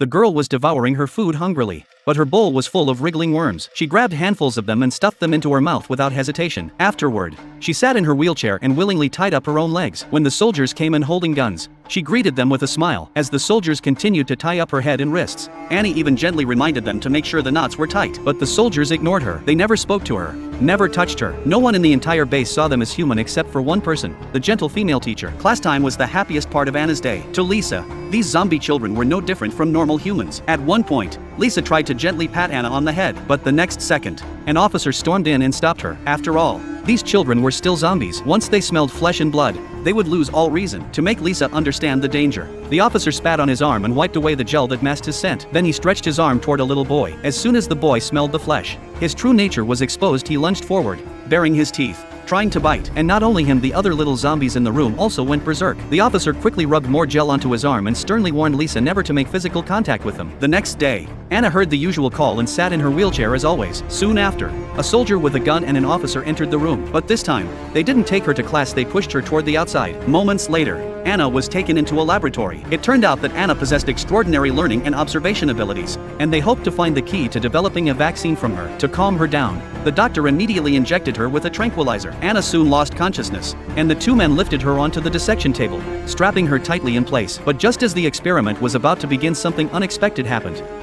The girl was devouring her food hungrily, but her bowl was full of wriggling worms. She grabbed handfuls of them and stuffed them into her mouth without hesitation. Afterward, she sat in her wheelchair and willingly tied up her own legs. When the soldiers came in holding guns, she greeted them with a smile. As the soldiers continued to tie up her head and wrists, Annie even gently reminded them to make sure the knots were tight. But the soldiers ignored her. They never spoke to her, never touched her. No one in the entire base saw them as human except for one person, the gentle female teacher. Class time was the happiest part of Anna's day. To Lisa, these zombie children were no different from normal humans. At one point, Lisa tried to gently pat Anna on the head, but the next second, an officer stormed in and stopped her. After all, these children were still zombies. Once they smelled flesh and blood, they would lose all reason to make Lisa understand the danger. The officer spat on his arm and wiped away the gel that masked his scent. Then he stretched his arm toward a little boy. As soon as the boy smelled the flesh, his true nature was exposed. He lunged forward, baring his teeth, trying to bite. And not only him, the other little zombies in the room also went berserk. The officer quickly rubbed more gel onto his arm and sternly warned Lisa never to make physical contact with them. The next day, Anna heard the usual call and sat in her wheelchair as always. Soon after, a soldier with a gun and an officer entered the room. But this time, they didn't take her to class, they pushed her toward the outside. Moments later, Anna was taken into a laboratory. It turned out that Anna possessed extraordinary learning and observation abilities, and they hoped to find the key to developing a vaccine from her. To calm her down, the doctor immediately injected her with a tranquilizer. Anna soon lost consciousness, and the two men lifted her onto the dissection table, strapping her tightly in place. But just as the experiment was about to begin, something unexpected happened.